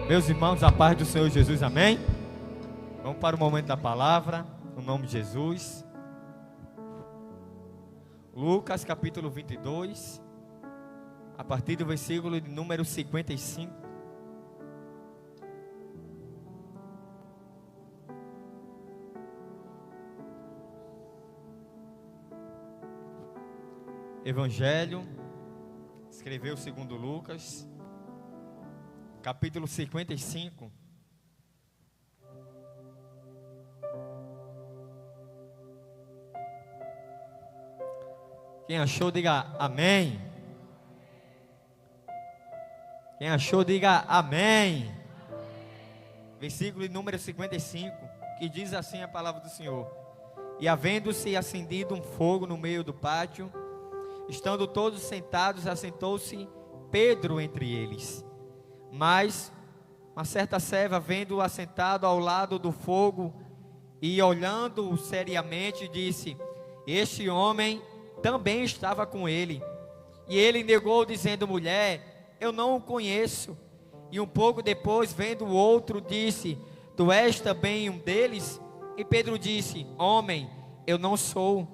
Meus irmãos, a paz do Senhor Jesus, amém? Vamos para o momento da palavra, no nome de Jesus. Lucas capítulo 22, a partir do versículo de número 55. Evangelho, escreveu segundo Lucas, capítulo 55. Quem achou, diga amém. Quem achou, diga amém. Versículo número 55, que diz assim a palavra do Senhor: E havendo-se acendido um fogo no meio do pátio, estando todos sentados, assentou-se Pedro entre eles. Mas uma certa serva, vendo-o assentado ao lado do fogo e olhando-o seriamente, disse: Este homem também estava com ele. E ele negou, dizendo: Mulher, eu não o conheço. E um pouco depois, vendo o outro, disse: Tu és também um deles? E Pedro disse: Homem, eu não sou.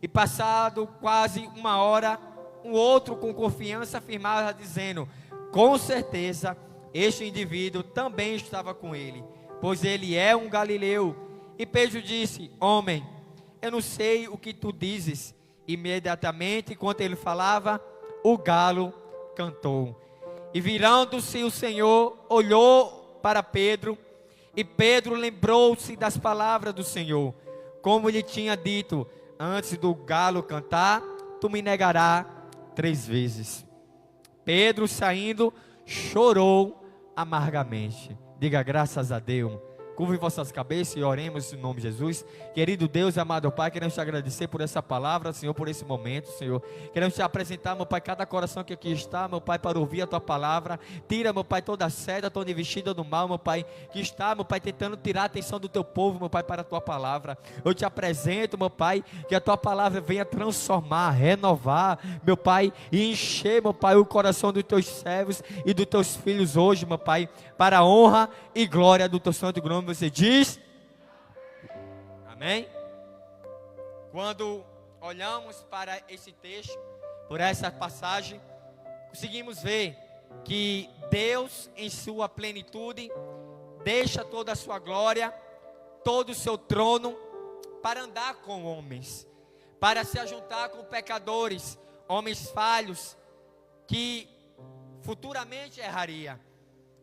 E passado quase uma hora, um outro com confiança afirmava, dizendo: Com certeza, este indivíduo também estava com ele, pois ele é um galileu. E Pedro disse: Homem, eu não sei o que tu dizes. Imediatamente, enquanto ele falava, o galo cantou. E virando-se o Senhor, olhou para Pedro, e Pedro lembrou-se das palavras do Senhor, como lhe tinha dito: Antes do galo cantar, tu me negarás 3 vezes. Pedro, saindo, chorou amargamente. Diga graças a Deus. Curve vossas cabeças e oremos em nome de Jesus. Querido Deus, amado Pai, queremos te agradecer por essa palavra, Senhor, por esse momento, Senhor. Queremos te apresentar, meu Pai, cada coração que aqui está, meu Pai, para ouvir a tua palavra. Tira, meu Pai, toda a seda, toda investida do mal, meu Pai, que está, meu Pai, tentando tirar a atenção do teu povo, meu Pai, para a tua palavra. Eu te apresento, meu Pai, que a tua palavra venha transformar, renovar, meu Pai, e encher, meu Pai, o coração dos teus servos e dos teus filhos hoje, meu Pai, para a honra e glória do teu santo nome. Você diz amém? Quando olhamos para esse texto, por essa passagem, conseguimos ver que Deus, em sua plenitude, deixa toda a sua glória, todo o seu trono, para andar com homens, para se ajuntar com pecadores, homens falhos, que futuramente erraria.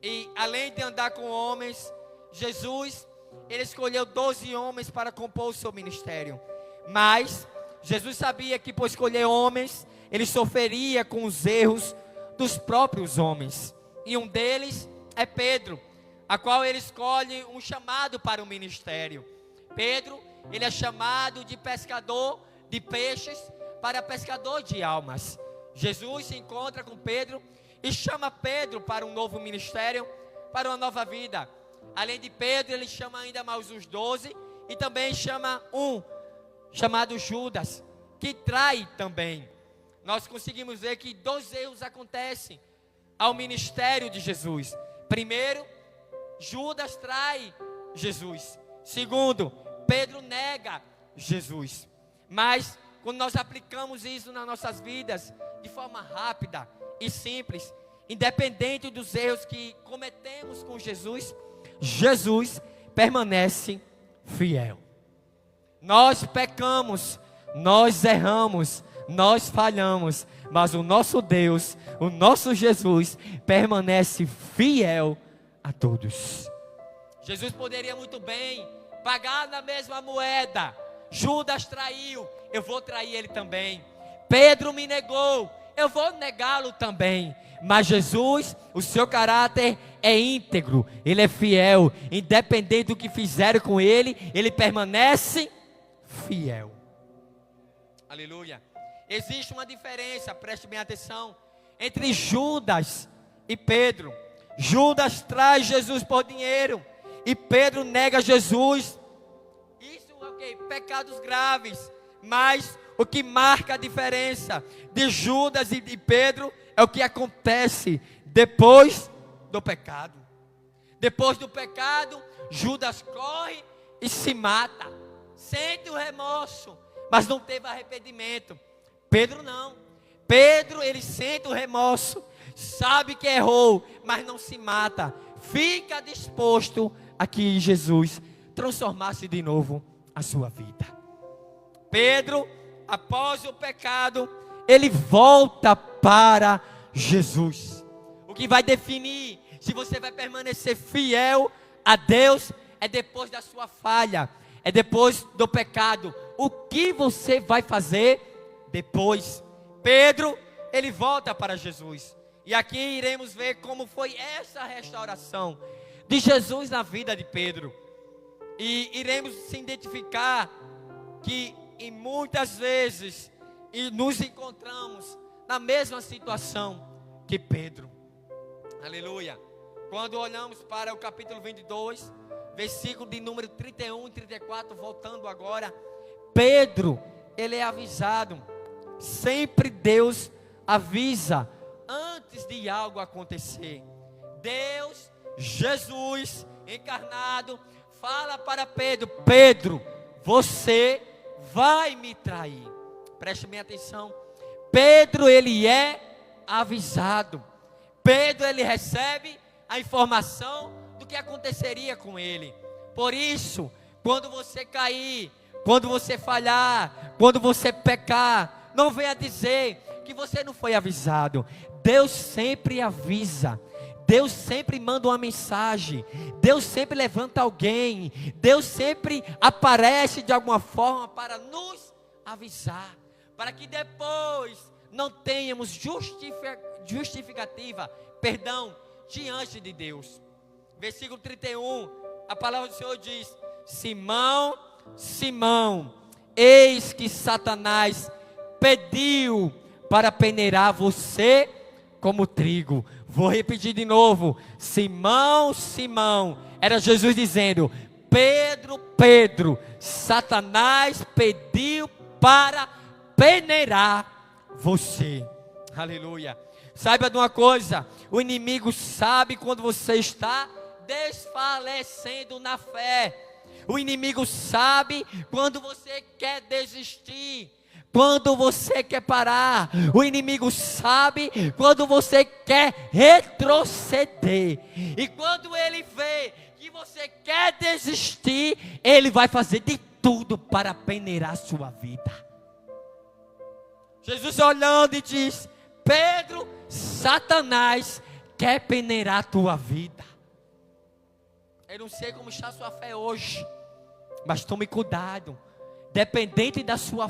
E além de andar com homens, Jesus, ele escolheu 12 homens para compor o seu ministério. Mas Jesus sabia que por escolher homens, ele sofreria com os erros dos próprios homens. E um deles é Pedro, a qual ele escolhe um chamado para o ministério. Pedro, ele é chamado de pescador de peixes para pescador de almas. Jesus se encontra com Pedro e chama Pedro para um novo ministério, para uma nova vida. Além de Pedro, ele chama ainda mais os 12 e também chama um chamado Judas, que trai também. Nós conseguimos ver que 2 erros acontecem ao ministério de Jesus. Primeiro, Judas trai Jesus. Segundo, Pedro nega Jesus. Mas quando nós aplicamos isso nas nossas vidas de forma rápida e simples, independente dos erros que cometemos com Jesus, Jesus permanece fiel. Nós pecamos, nós erramos, nós falhamos, mas o nosso Deus, o nosso Jesus, permanece fiel a todos. Jesus poderia muito bem pagar na mesma moeda. Judas traiu, eu vou trair ele também. Pedro me negou, eu vou negá-lo também. Mas Jesus, o seu caráter é íntegro, ele é fiel, independente do que fizeram com ele, ele permanece fiel. Aleluia. Existe uma diferença, preste bem atenção, entre Judas e Pedro. Judas traz Jesus por dinheiro e Pedro nega Jesus. Isso é ok, pecados graves, mas o que marca a diferença de Judas e de Pedro é o que acontece depois do pecado. Depois do pecado, Judas corre e se mata. Sente o remorso, mas não teve arrependimento. Pedro não. Pedro, ele sente o remorso, sabe que errou, mas não se mata. Fica disposto a que Jesus transformasse de novo a sua vida. Pedro, após o pecado, ele volta para Jesus. O que vai definir se você vai permanecer fiel a Deus é depois da sua falha, é depois do pecado. O que você vai fazer depois? Pedro, ele volta para Jesus. E aqui iremos ver como foi essa restauração de Jesus na vida de Pedro. E iremos se identificar que em muitas vezes nos encontramos na mesma situação que Pedro. Aleluia. Quando olhamos para o capítulo 22, versículo de número 31 e 34, voltando agora, Pedro, ele é avisado. Sempre Deus avisa antes de algo acontecer. Deus, Jesus encarnado, fala para Pedro: Pedro, você vai me trair. Preste bem atenção. Pedro, ele é avisado. Pedro, ele recebe a informação do que aconteceria com ele. Por isso, quando você cair, quando você falhar, quando você pecar, não venha dizer que você não foi avisado. Deus sempre avisa. Deus sempre manda uma mensagem. Deus sempre levanta alguém. Deus sempre aparece de alguma forma para nos avisar, para que depois não tenhamos justificativa, diante de Deus. Versículo 31, a palavra do Senhor diz: Simão, Simão, eis que Satanás pediu para peneirar você como trigo. Vou repetir de novo: Simão, Simão, era Jesus dizendo: Pedro, Pedro, Satanás pediu para peneirar você. Aleluia. Saiba de uma coisa: o inimigo sabe quando você está desfalecendo na fé. O inimigo sabe quando você quer desistir, quando você quer parar. O inimigo sabe quando você quer retroceder. E quando ele vê que você quer desistir, ele vai fazer de tudo para peneirar a sua vida. Jesus olhando e diz: Pedro, Satanás quer peneirar a tua vida. Eu não sei como está a sua fé hoje, mas tome cuidado. Dependendo da sua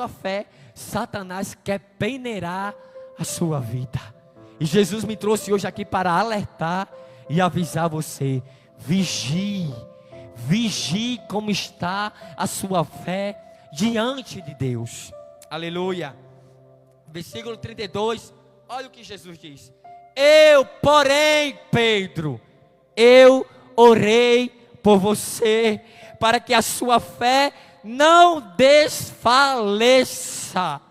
fé, Satanás quer peneirar a sua vida. E Jesus me trouxe hoje aqui para alertar e avisar você: vigie como está a sua fé diante de Deus. Aleluia. Versículo 32, olha o que Jesus diz: Eu, porém, Pedro, eu orei por você, para que a sua fé não desfaleça.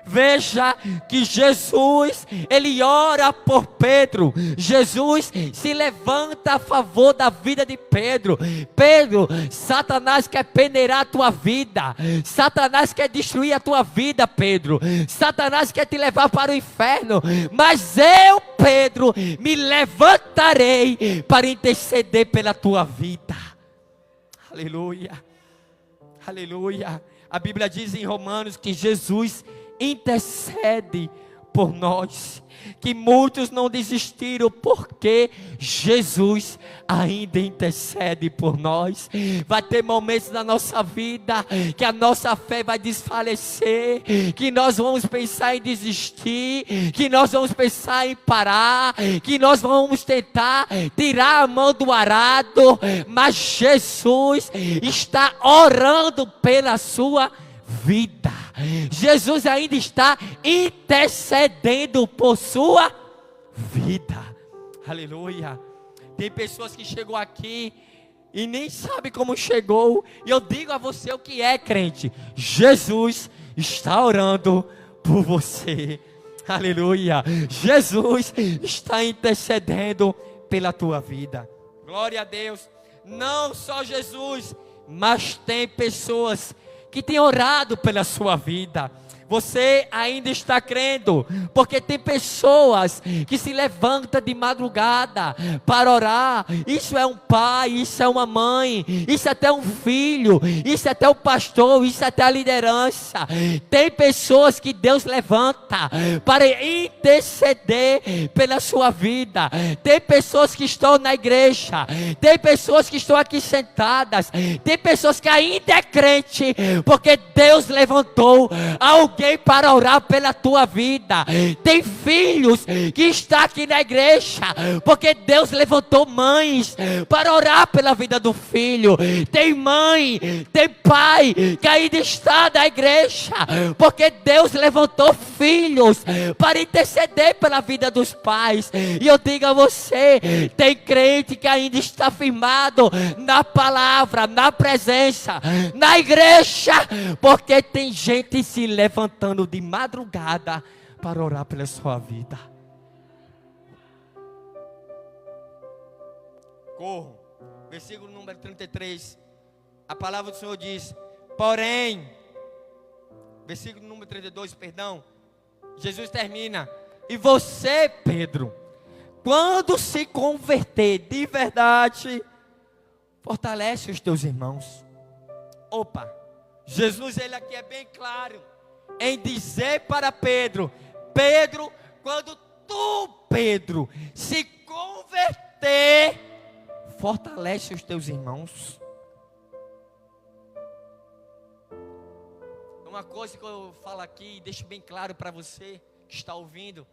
Veja que Jesus, ele ora por Pedro. Jesus se levanta a favor da vida de Pedro. Pedro, Satanás quer peneirar a tua vida. Satanás quer destruir a tua vida, Pedro. Satanás quer te levar para o inferno. Mas eu, Pedro, me levantarei para interceder pela tua vida. Aleluia. Aleluia. A Bíblia diz em Romanos que Jesus intercede por nós, que muitos não desistiram porque Jesus ainda intercede por nós. Vai ter momentos na nossa vida que a nossa fé vai desfalecer, que nós vamos pensar em desistir, que nós vamos pensar em parar, que nós vamos tentar tirar a mão do arado, mas Jesus está orando pela sua vida. Jesus ainda está intercedendo por sua vida. Aleluia. Tem pessoas que chegam aqui e nem sabe como chegou. E eu digo a você o que é, crente: Jesus está orando por você. Aleluia. Jesus está intercedendo pela tua vida. Glória a Deus. Não só Jesus, mas tem pessoas que têm orado pela sua vida. Você ainda está crendo, porque tem pessoas que se levantam de madrugada para orar. Isso é um pai, isso é uma mãe, isso é até um filho, isso é até o pastor, isso é até a liderança. Tem pessoas que Deus levanta para interceder pela sua vida. Tem pessoas que estão na igreja, tem pessoas que estão aqui sentadas, tem pessoas que ainda é crente, porque Deus levantou alguém para orar pela tua vida. Tem filhos que estão aqui na igreja, porque Deus levantou mães para orar pela vida do filho. Tem mãe, tem pai que ainda está na igreja, porque Deus levantou filhos para interceder pela vida dos pais. E eu digo a você, tem crente que ainda está firmado na palavra, na presença, na igreja, porque tem gente se levantando de madrugada para orar pela sua vida. Corro. Versículo número 33. A palavra do Senhor diz: porém, versículo número 32, perdão. Jesus termina: e você, Pedro, quando se converter de verdade, fortalece os teus irmãos. Opa, Jesus, ele aqui é bem claro em dizer para Pedro: Pedro, quando tu, Pedro, se converter, fortalece os teus irmãos. Uma coisa que eu falo aqui e deixo bem claro para você que está ouvindo,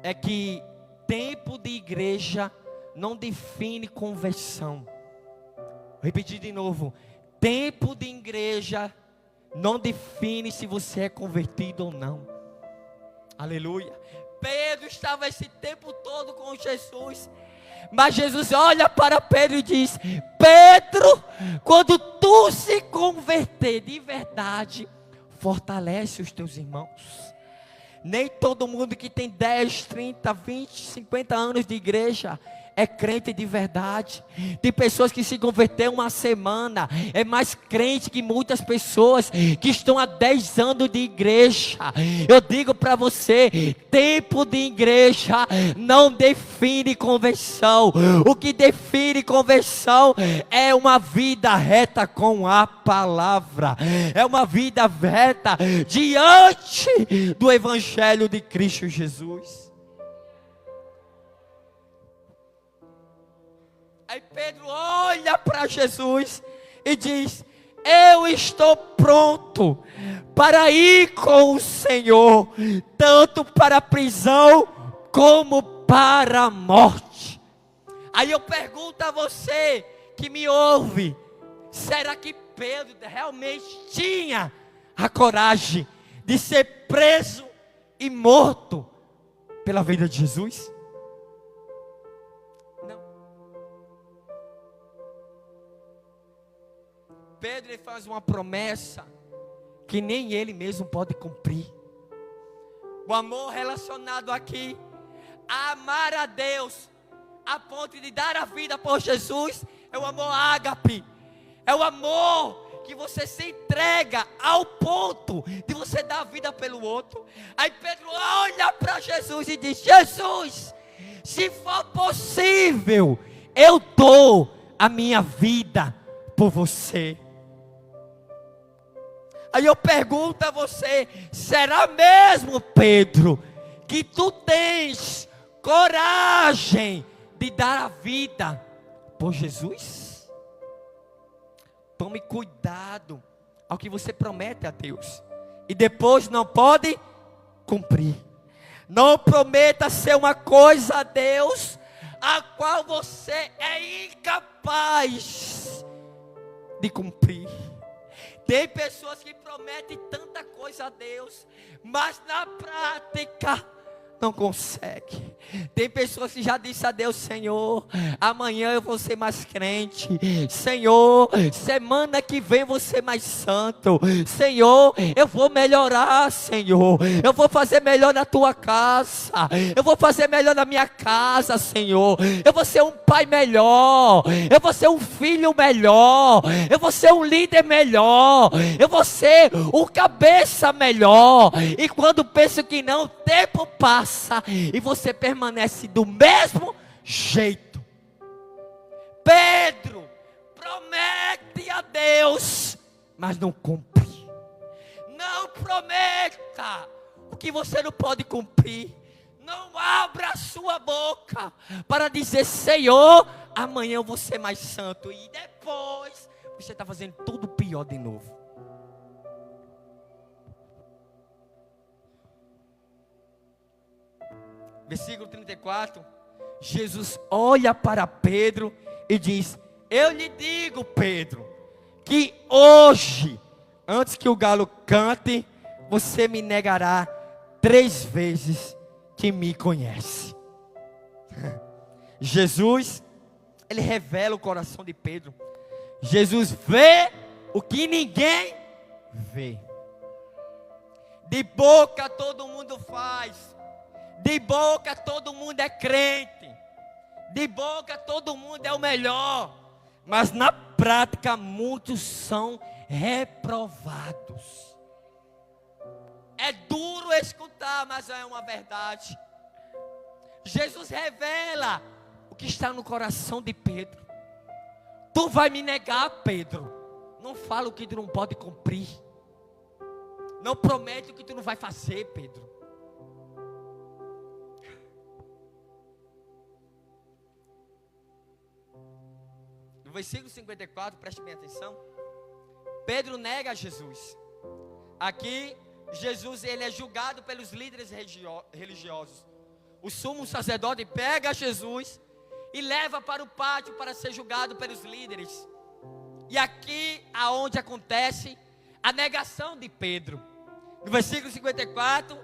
é que tempo de igreja não define conversão. Vou repetir de novo: tempo de igreja não define se você é convertido ou não. Aleluia. Pedro estava esse tempo todo com Jesus, mas Jesus olha para Pedro e diz: Pedro, quando tu se converter de verdade, fortalece os teus irmãos. Nem todo mundo que tem 10, 30, 20, 50 anos de igreja é crente de verdade. Tem pessoas que se converteram uma semana, é mais crente que muitas pessoas que estão há 10 anos de igreja. Eu digo para você, tempo de igreja não define conversão. O que define conversão é uma vida reta com a palavra, é uma vida reta diante do evangelho de Cristo Jesus. Aí Pedro olha para Jesus e diz: eu estou pronto para ir com o Senhor, tanto para a prisão como para a morte. Aí eu pergunto a você que me ouve: será que Pedro realmente tinha a coragem de ser preso e morto pela vida de Jesus? Pedro, ele faz uma promessa que nem ele mesmo pode cumprir. O amor relacionado aqui a amar a Deus a ponto de dar a vida por Jesus é o amor ágape. É o amor que você se entrega ao ponto de você dar a vida pelo outro. Aí Pedro olha para Jesus e diz: Jesus, se for possível, eu dou a minha vida por você. Aí eu pergunto a você: será mesmo, Pedro, que tu tens coragem de dar a vida por Jesus? Tome cuidado ao que você promete a Deus e depois não pode cumprir. Não prometa ser uma coisa a Deus a qual você é incapaz de cumprir. Tem pessoas que prometem tanta coisa a Deus, mas na prática não consegue. Tem pessoas que já disse a Deus: Senhor, amanhã eu vou ser mais crente. Senhor, semana que vem eu vou ser mais santo. Senhor, eu vou melhorar, Senhor. Eu vou fazer melhor na tua casa. Eu vou fazer melhor na minha casa, Senhor. Eu vou ser um pai melhor. Eu vou ser um filho melhor. Eu vou ser um líder melhor. Eu vou ser o cabeça melhor. E quando penso que não, o tempo passa e você permanece do mesmo jeito. Pedro promete a Deus, mas não cumpre. Não prometa o que você não pode cumprir. Não abra a sua boca para dizer: Senhor, amanhã eu vou ser mais santo. E depois você está fazendo tudo pior de novo. Versículo 34, Jesus olha para Pedro e diz: eu lhe digo, Pedro, que hoje, antes que o galo cante, você me negará 3 vezes que me conhece. Jesus, ele revela o coração de Pedro. Jesus vê o que ninguém vê. De boca todo mundo faz. De boca todo mundo é crente. De boca todo mundo é o melhor. Mas na prática muitos são reprovados. É duro escutar, mas é uma verdade. Jesus revela o que está no coração de Pedro. Tu vai me negar, Pedro. Não fala o que tu não pode cumprir. Não promete o que tu não vai fazer, Pedro. No versículo 54, preste bem atenção. Pedro nega a Jesus. Aqui, Jesus, ele é julgado pelos líderes religiosos. O sumo sacerdote pega Jesus e leva para o pátio para ser julgado pelos líderes. E aqui aonde acontece a negação de Pedro. No versículo 54,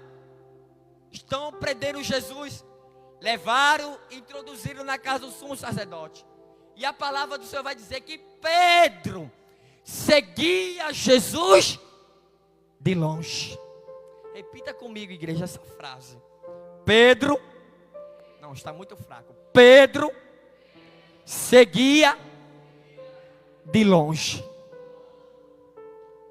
estão prendendo Jesus, levaram e introduziram na casa do sumo sacerdote. E a palavra do Senhor vai dizer que Pedro seguia Jesus de longe. Repita comigo, igreja, essa frase. Pedro, não, está muito fraco. Pedro seguia de longe.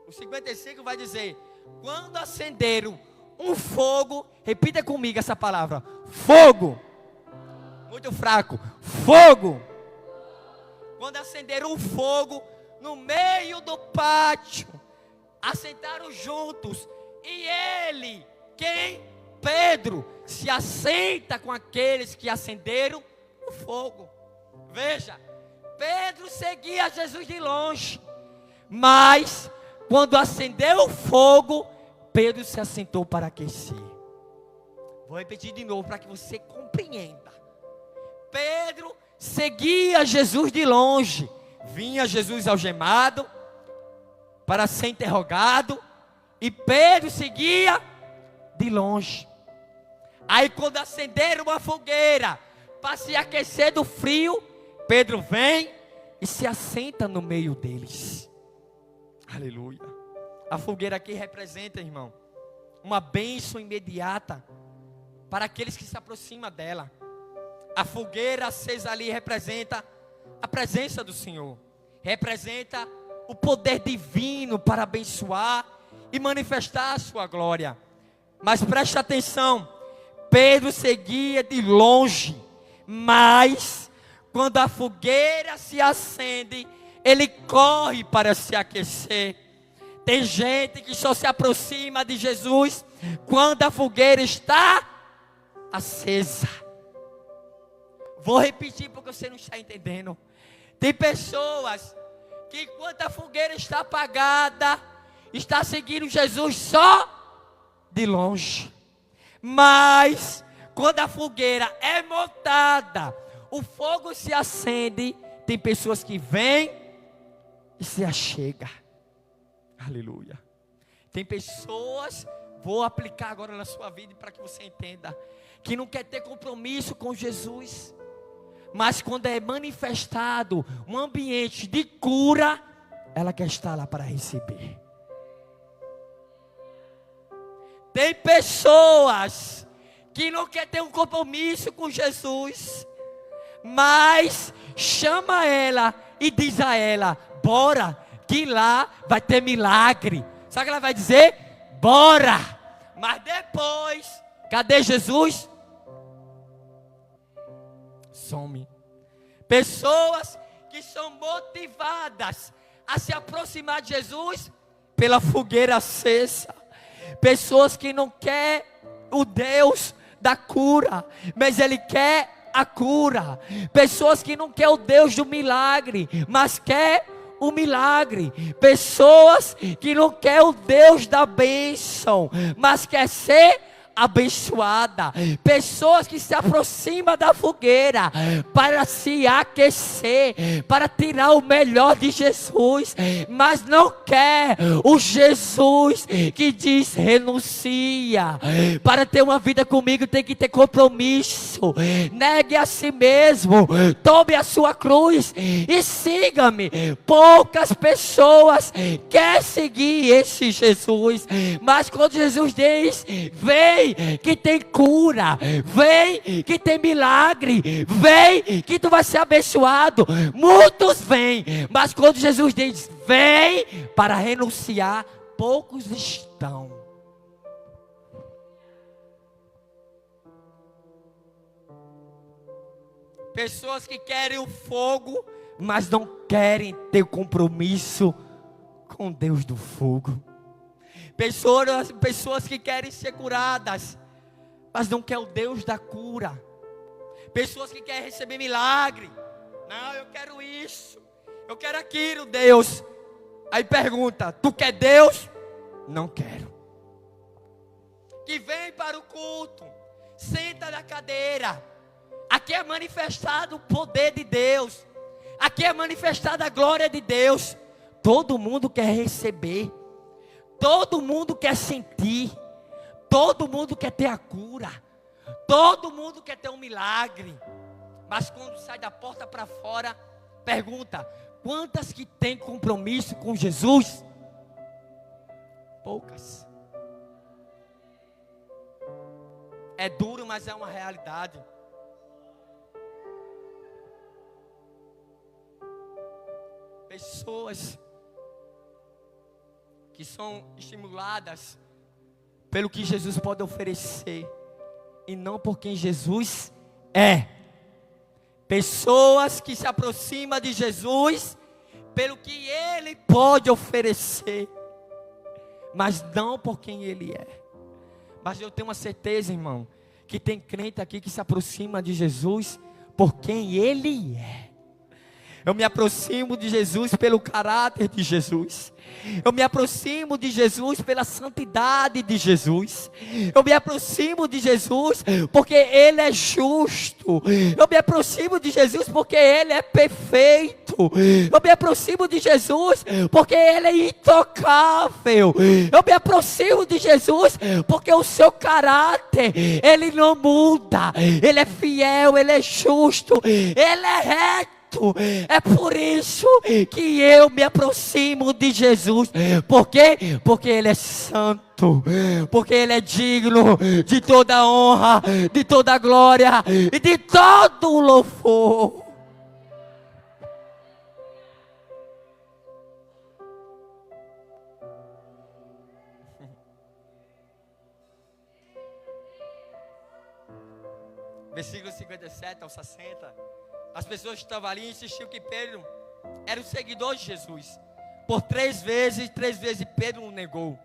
O 55 vai dizer: quando acenderam um fogo, repita comigo essa palavra: fogo. Muito fraco. Fogo. Quando acenderam um fogo no meio do pátio, assentaram juntos. E ele, quem? Pedro, se assenta com aqueles que acenderam o fogo. Veja, Pedro seguia Jesus de longe. Mas, quando acendeu o fogo, Pedro se assentou para aquecer. Vou repetir de novo para que você compreenda. Pedro seguia Jesus de longe. Vinha Jesus algemado para ser interrogado. E Pedro seguia de longe. Aí quando acenderam uma fogueira para se aquecer do frio, Pedro vem e se assenta no meio deles. Aleluia. A fogueira aqui representa, irmão, uma bênção imediata para aqueles que se aproximam dela. A fogueira acesa ali representa a presença do Senhor. Representa o poder divino para abençoar e manifestar a sua glória. Mas preste atenção. Pedro seguia de longe. Mas quando a fogueira se acende, ele corre para se aquecer. Tem gente que só se aproxima de Jesus quando a fogueira está acesa. Vou repetir porque você não está entendendo. Tem pessoas que enquanto a fogueira está apagada, está seguindo Jesus só de longe. Mas quando a fogueira é montada, o fogo se acende, tem pessoas que vêm e se achega. Aleluia. Tem pessoas, vou aplicar agora na sua vida para que você entenda. que não quer ter compromisso com Jesus, mas quando é manifestado um ambiente de cura, ela quer estar lá para receber. Tem pessoas que não quer ter um compromisso com Jesus, mas chama ela e diz a ela: bora, que lá vai ter milagre. Sabe o que ela vai dizer? Bora. Mas depois, cadê Jesus? Some. Pessoas que são motivadas a se aproximar de Jesus pela fogueira acesa. Pessoas que não querem o Deus da cura, mas Ele quer a cura. Pessoas que não querem o Deus do milagre, mas quer o milagre. Pessoas que não querem o Deus da bênção, mas quer ser abençoada. Pessoas que se aproximam da fogueira para se aquecer, para tirar o melhor de Jesus, mas não quer o Jesus que diz: renuncia. Para ter uma vida comigo tem que ter compromisso. Negue a si mesmo, tome a sua cruz e siga-me. Poucas pessoas querem seguir esse Jesus, mas quando Jesus diz: vem que tem cura, vem que tem milagre, vem que tu vai ser abençoado, muitos vêm. Mas quando Jesus diz: vem para renunciar, poucos estão. Pessoas que querem o fogo, mas não querem ter compromisso com Deus do fogo. Pessoas que querem ser curadas, mas não querem o Deus da cura. Pessoas que querem receber milagre. Não, eu quero isso, eu quero aquilo, Deus. Aí pergunta: tu quer Deus? Não quero. Que vem para o culto, senta na cadeira. Aqui é manifestado o poder de Deus, aqui é manifestada a glória de Deus. Todo mundo quer receber, todo mundo quer sentir, todo mundo quer ter a cura, todo mundo quer ter um milagre. Mas quando sai da porta para fora, pergunta: quantas que tem compromisso com Jesus? Poucas. É duro, mas é uma realidade. Pessoas que são estimuladas pelo que Jesus pode oferecer e não por quem Jesus é. Pessoas que se aproximam de Jesus pelo que Ele pode oferecer, mas não por quem Ele é. Mas eu tenho uma certeza, irmão, que tem crente aqui que se aproxima de Jesus por quem Ele é. Eu me aproximo de Jesus pelo caráter de Jesus. Eu me aproximo de Jesus pela santidade de Jesus. Eu me aproximo de Jesus porque Ele é justo. Eu me aproximo de Jesus porque Ele é perfeito. Eu me aproximo de Jesus porque Ele é intocável. Eu me aproximo de Jesus porque o seu caráter, Ele não muda. Ele é fiel, Ele é justo, Ele é reto. É por isso que eu me aproximo de Jesus. Por quê? Porque Ele é santo, porque Ele é digno de toda honra, de toda glória e de todo o louvor. Versículo 57 ao 60. As pessoas que estavam ali insistiam que Pedro era o seguidor de Jesus. Por 3 vezes Pedro o negou.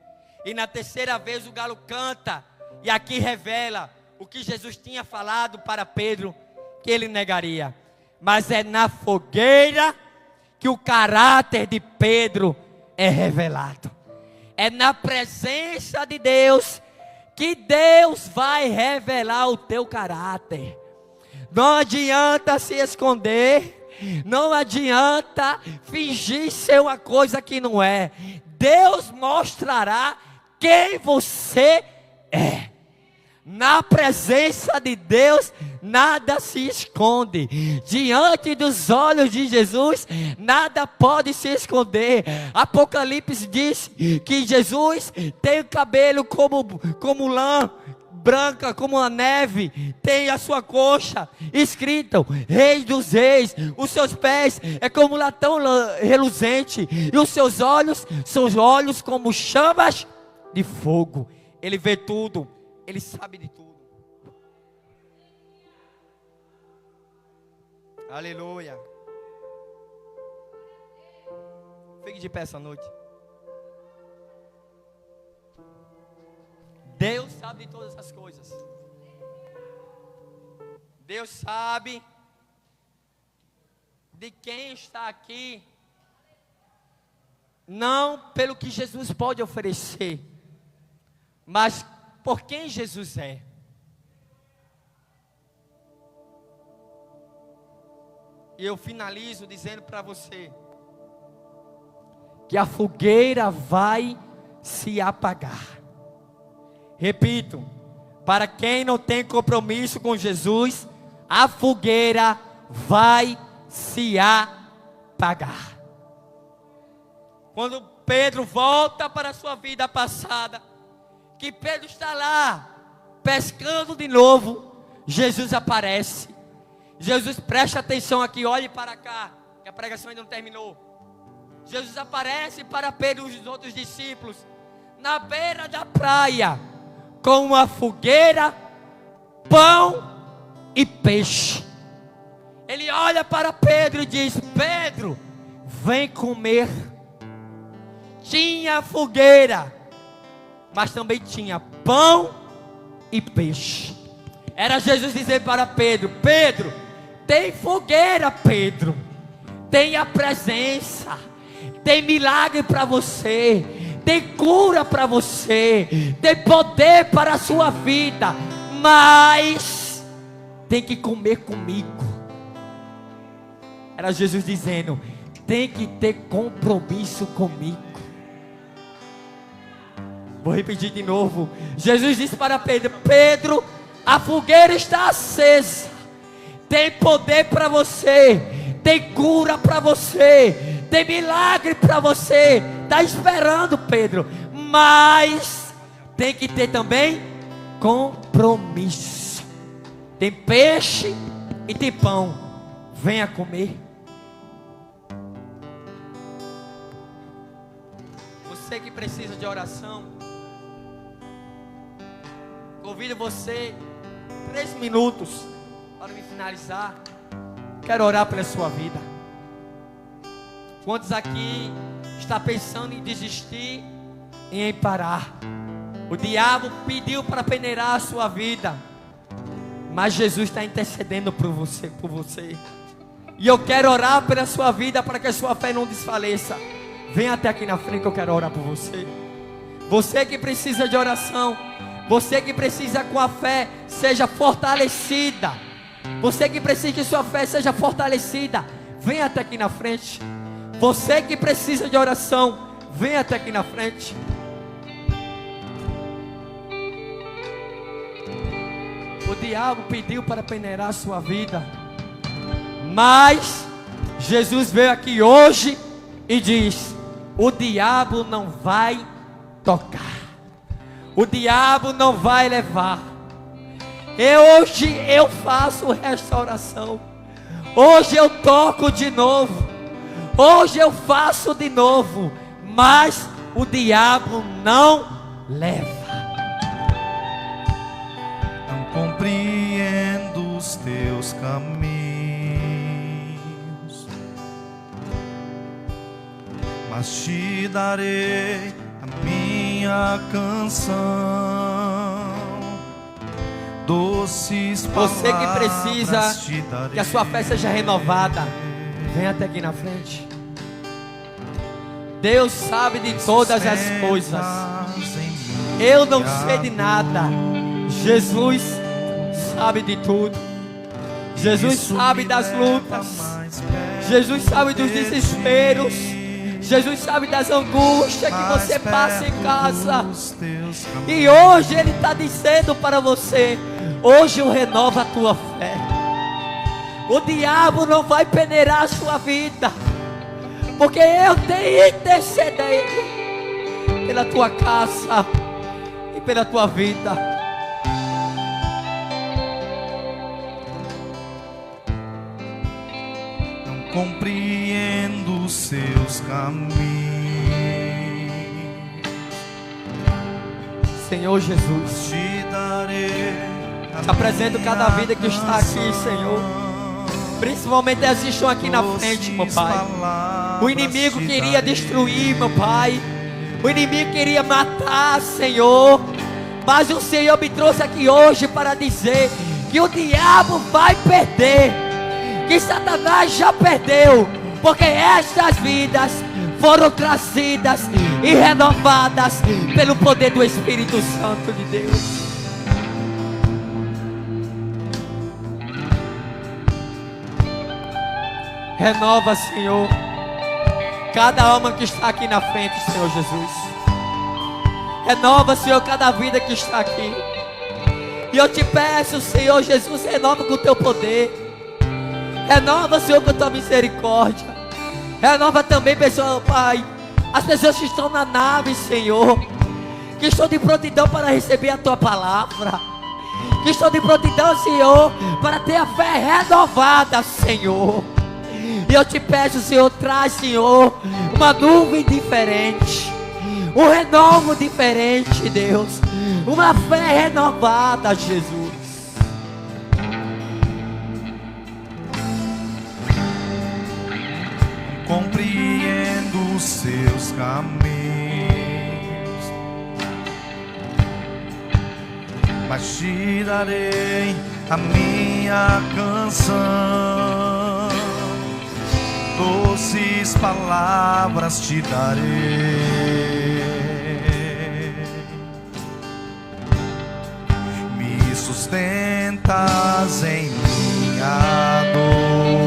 E na terceira vez o galo canta. E aqui revela o que Jesus tinha falado para Pedro, que ele negaria. Mas é na fogueira que o caráter de Pedro é revelado. É na presença de Deus que Deus vai revelar o teu caráter. Não adianta se esconder, não adianta fingir ser uma coisa que não é. Deus mostrará quem você é. Na presença de Deus, nada se esconde. Diante dos olhos de Jesus, nada pode se esconder. Apocalipse diz que Jesus tem o cabelo como lã branca, como a neve. Tem a sua coxa escrito Rei dos Reis. Os seus pés é como latão reluzente, e os seus olhos são olhos como chamas de fogo. Ele vê tudo. Ele sabe de tudo. Aleluia. Fique de pé essa noite. Deus sabe de todas as coisas. Deus sabe de quem está aqui. Não pelo que Jesus pode oferecer, mas por quem Jesus é. E eu finalizo dizendo para você que a fogueira vai se apagar. Repito, para quem não tem compromisso com Jesus, a fogueira vai se apagar. Quando Pedro volta para a sua vida passada, que Pedro está lá, pescando de novo, Jesus aparece. Jesus, preste atenção aqui, olhe para cá, que a pregação ainda não terminou. Jesus aparece para Pedro e os outros discípulos, na beira da praia, com uma fogueira, pão e peixe. Ele olha para Pedro e diz: Pedro, vem comer. Tinha fogueira, mas também tinha pão e peixe. Era Jesus dizer para Pedro: Pedro, tem fogueira, Pedro. Tem a presença. Tem milagre para você. Tem cura para você. Tem poder para a sua vida. Mas tem que comer comigo. Era Jesus dizendo: tem que ter compromisso comigo. Vou repetir de novo. Jesus disse para Pedro: Pedro, a fogueira está acesa. Tem poder para você. Tem cura para você. Tem milagre para você. Está esperando, Pedro. Mas tem que ter também compromisso. Tem peixe e tem pão. Venha comer. Você que precisa de oração, convido você 3 minutos para me finalizar. Quero orar pela sua vida. Quantos aqui está pensando em desistir e em parar? O diabo pediu para peneirar a sua vida, mas Jesus está intercedendo por você. E eu quero orar pela sua vida, para que a sua fé não desfaleça. Vem até aqui na frente que eu quero orar por você. Você que precisa de oração, você que precisa com a fé seja fortalecida, você que precisa que sua fé seja fortalecida, vem até aqui na frente. Você que precisa de oração, vem até aqui na frente. O diabo pediu para peneirar a sua vida, mas Jesus veio aqui hoje e diz: o diabo não vai tocar. O diabo não vai levar. Hoje eu faço restauração. Hoje eu toco de novo. Hoje eu faço de novo. Mas o diabo não leva. Não compreendo os teus caminhos, mas te darei a minha canção. Doces você que palavras precisa te darei. que a sua fé seja renovada, vem até aqui na frente. Deus sabe de todas as coisas. Eu não sei de nada. Jesus sabe de tudo. Jesus sabe das lutas. Jesus sabe dos desesperos. Jesus sabe das angústias que mais você passa em perto casa. dos teus caminhos. E hoje Ele está dizendo para você: hoje eu renovo a tua fé. O diabo não vai peneirar a sua vida, porque eu tenho intercedido pela tua casa e pela tua vida. Não compreendo os seus caminhos. Senhor Jesus, Te darei. te apresento cada vida que está aqui, Senhor. Principalmente as que estão aqui na frente, meu Pai. O inimigo queria destruir, meu Pai. O inimigo queria matar, Senhor. Mas o Senhor me trouxe aqui hoje para dizer que o diabo vai perder, que Satanás já perdeu, porque estas vidas foram trazidas e renovadas pelo poder do Espírito Santo de Deus. Renova, Senhor, cada alma que está aqui na frente, Senhor Jesus. Renova, Senhor, cada vida que está aqui. E eu te peço, Senhor Jesus, renova com o teu poder. Renova, Senhor, com a tua misericórdia. Renova também, pessoal, Pai, as pessoas que estão na nave, Senhor, que estão de prontidão para receber a tua palavra, que estão de prontidão, Senhor, para ter a fé renovada, Senhor. E eu te peço, Senhor, traz, Senhor, uma nuvem diferente, um renovo diferente, Deus, uma fé renovada, Jesus. Compreendo os seus caminhos, mas te darei a minha canção. Doces palavras te darei. Me sustentas em minha dor.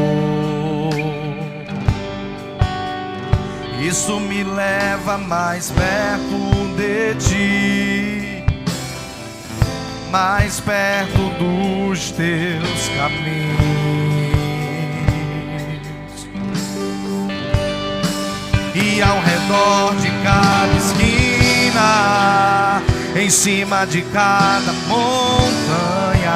Isso me leva mais perto de ti, mais perto dos teus caminhos. E ao redor de cada esquina, em cima de cada montanha,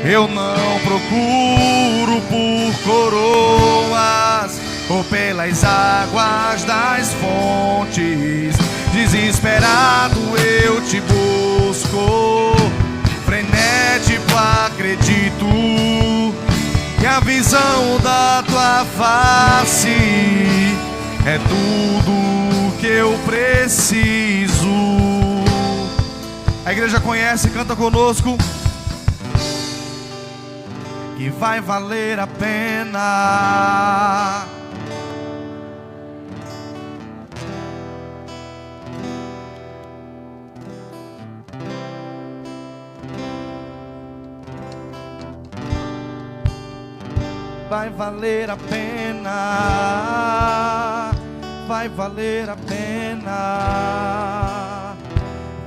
eu não procuro por coroas ou pelas águas das fontes. Desesperado eu te busco, frenético acredito que a visão da tua face é tudo que eu preciso. A igreja conhece, canta conosco. Que vai valer a pena. Vai valer a pena, vai valer a pena,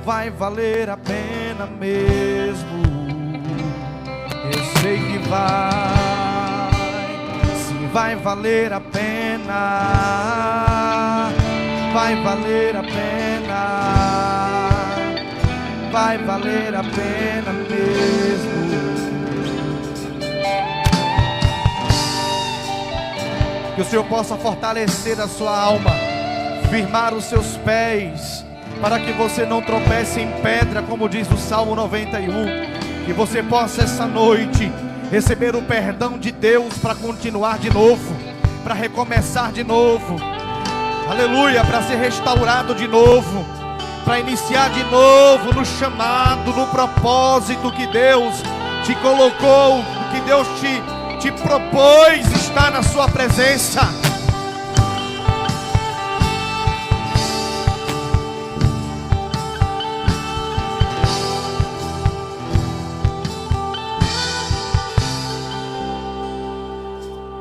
vai valer a pena mesmo. Eu sei que vai, sim, vai valer a pena, vai valer a pena, vai valer a pena mesmo. Que o Senhor possa fortalecer a sua alma, firmar os seus pés, para que você não tropece em pedra, como diz o Salmo 91. Que você possa essa noite receber o perdão de Deus para continuar de novo, para recomeçar de novo, aleluia, para ser restaurado de novo, para iniciar de novo no chamado, no propósito que Deus te colocou, que Deus te propôs estar na sua presença.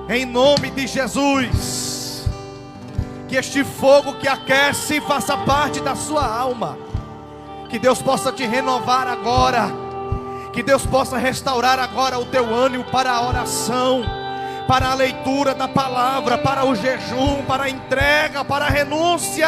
Em nome de Jesus, Que este fogo que aquece faça parte da sua alma. Que Deus possa te renovar agora. Que Deus possa restaurar agora o teu ânimo para a oração, para a leitura da palavra, para o jejum, para a entrega, para a renúncia.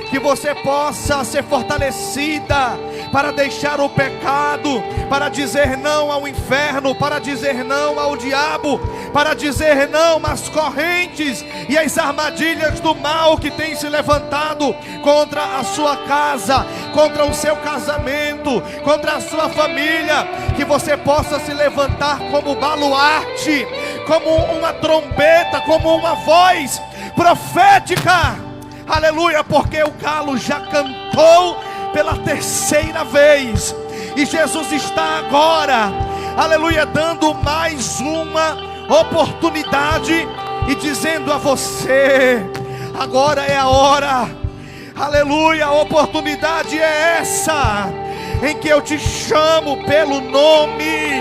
Que você possa ser fortalecida para deixar o pecado, para dizer não ao inferno, para dizer não ao diabo, para dizer não às correntes e às armadilhas do mal que tem se levantado contra a sua casa, contra o seu casamento, contra a sua família. Que você possa se levantar como baluarte, como uma trombeta, como uma voz profética. Aleluia, porque o galo já cantou pela terceira vez, e Jesus está agora, aleluia, dando mais uma oportunidade e dizendo a você: agora é a hora, aleluia, a oportunidade é essa, em que eu te chamo pelo nome,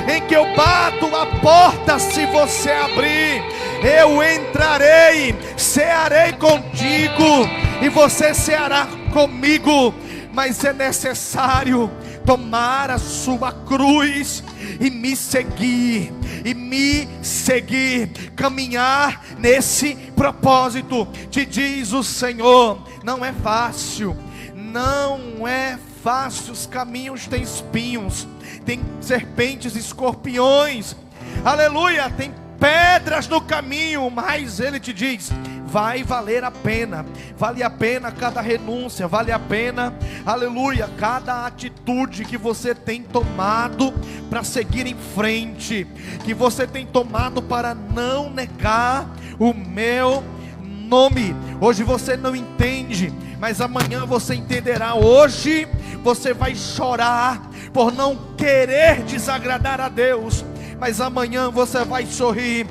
em que eu bato a porta. Se você abrir, eu entrarei, cearei contigo e você ceará comigo. Mas é necessário tomar a sua cruz e me seguir, caminhar nesse propósito. Te diz o Senhor, não é fácil, não é fácil. Os caminhos têm espinhos, tem serpentes, escorpiões, aleluia, tem pedras no caminho, mas Ele te diz: vai valer a pena, vale a pena cada renúncia, vale a pena, aleluia, cada atitude que você tem tomado para seguir em frente, que você tem tomado para não negar o meu nome. Hoje você não entende, mas amanhã você entenderá. Hoje você vai chorar por não querer desagradar a Deus, mas amanhã você vai sorrir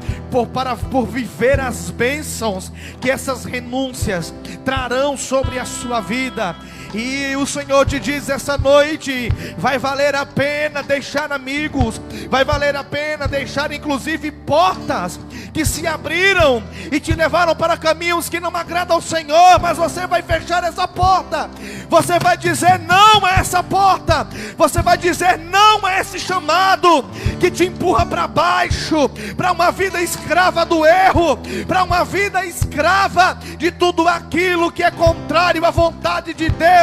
por viver as bênçãos que essas renúncias trarão sobre a sua vida. E o Senhor te diz essa noite: vai valer a pena deixar amigos, vai valer a pena deixar inclusive portas que se abriram e te levaram para caminhos que não agradam ao Senhor, mas você vai fechar essa porta, você vai dizer não a essa porta, você vai dizer não a esse chamado que te empurra para baixo, para uma vida escrava do erro, para uma vida escrava de tudo aquilo que é contrário à vontade de Deus.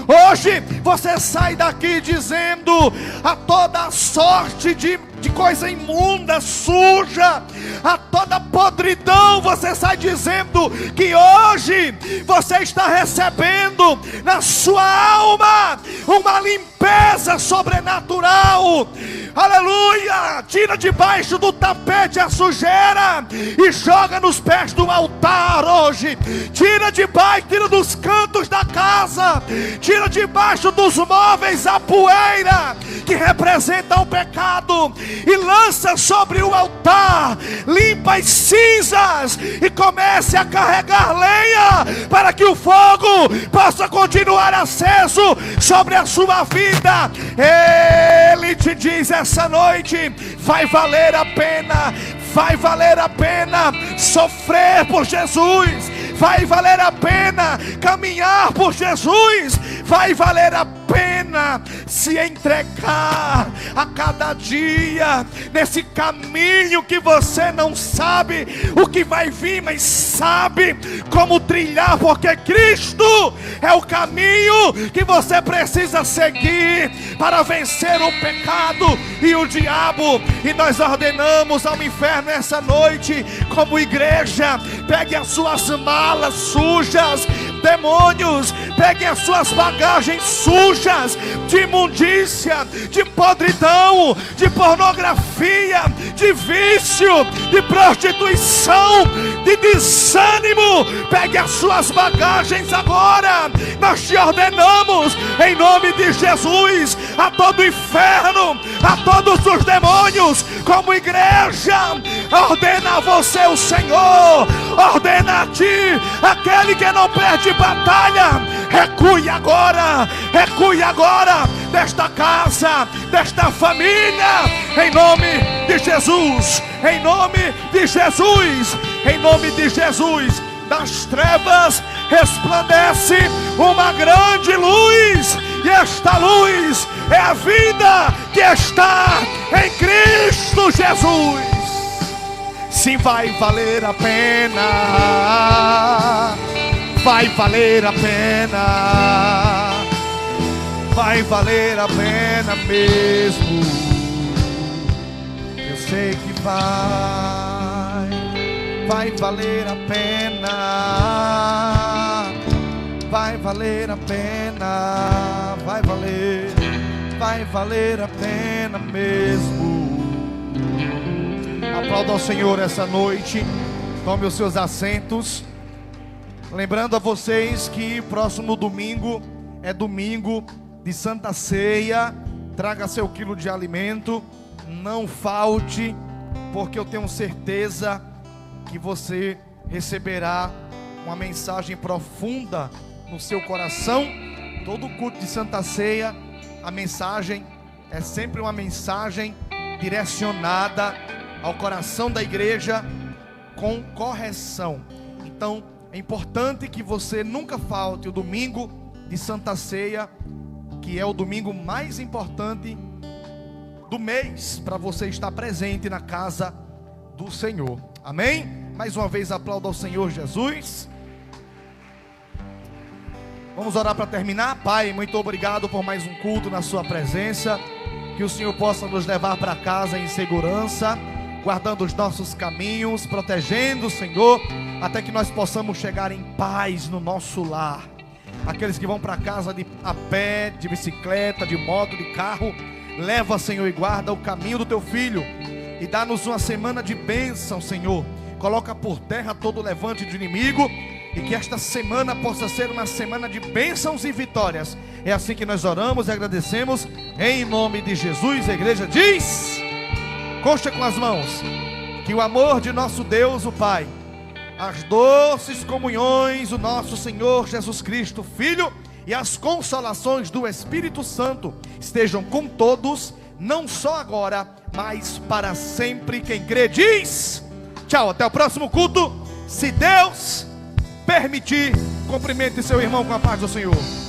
Hoje você sai daqui dizendo a toda sorte de coisa imunda, suja, a toda podridão, você sai dizendo que hoje você está recebendo na sua alma uma limpeza sobrenatural. Aleluia! Tira debaixo do tapete a sujeira e joga nos pés do altar hoje. Tira debaixo, tira dos cantos da casa, tira debaixo dos móveis a poeira que representa o pecado e lança sobre o altar. Limpa as cinzas e comece a carregar lenha para que o fogo possa continuar aceso sobre a sua vida. Ele te diz essa noite: vai valer a pena, vai valer a pena sofrer por Jesus, vai valer a pena caminhar por Jesus, vai valer a pena se entregar a cada dia nesse caminho que você não sabe o que vai vir, mas sabe como trilhar, porque Cristo é o caminho que você precisa seguir para vencer o pecado e o diabo. E nós ordenamos ao inferno essa noite, como igreja: pegue as suas malas sujas, demônios, peguem as suas bagagens sujas de imundícia, de podridão, de pornografia, de vício, de prostituição, de desânimo. Pegue as suas bagagens agora. Nós te ordenamos em nome de Jesus, a todo inferno, a todos os demônios, como igreja, ordena a você o Senhor, ordena a ti, aquele que não perde batalha: recue agora desta casa, desta família, em nome de Jesus, em nome de Jesus, em nome de Jesus. das trevas resplandece uma grande luz, e esta luz é a vida que está em Cristo Jesus. Sim, vai valer a pena, vai valer a pena, vai valer a pena mesmo. Eu sei que vai valer a pena, vai valer a pena, vai valer a pena mesmo. Aplauda ao Senhor essa noite. Tome os seus assentos. Lembrando a vocês que próximo domingo é domingo de Santa Ceia. Traga seu quilo de alimento. Não falte, porque eu tenho certeza que você receberá uma mensagem profunda no seu coração. Todo culto de Santa Ceia, a mensagem é sempre uma mensagem direcionada ao coração da igreja com correção. Então é importante que você nunca falte o domingo de Santa Ceia, que é o domingo mais importante do mês, para você estar presente na casa do Senhor. Amém? Mais uma vez aplauda ao Senhor Jesus. Vamos orar para terminar. Pai, muito obrigado por mais um culto na sua presença. Que o Senhor possa nos levar para casa em segurança, guardando os nossos caminhos, protegendo o Senhor, até que nós possamos chegar em paz no nosso lar. Aqueles que vão para casa a pé, de bicicleta, de moto, de carro, leva, Senhor, e guarda o caminho do teu filho, e dá-nos uma semana de bênção, Senhor. Coloca por terra todo o levante do inimigo, e que esta semana possa ser uma semana de bênçãos e vitórias. É assim que nós oramos e agradecemos, em nome de Jesus. A igreja diz: coxa com as mãos, que o amor de nosso Deus, o Pai, as doces comunhões do nosso Senhor Jesus Cristo, Filho, e as consolações do Espírito Santo estejam com todos, não só agora, mas para sempre. Quem crê diz: tchau, até o próximo culto, se Deus permitir. Cumprimente seu irmão com a paz do Senhor.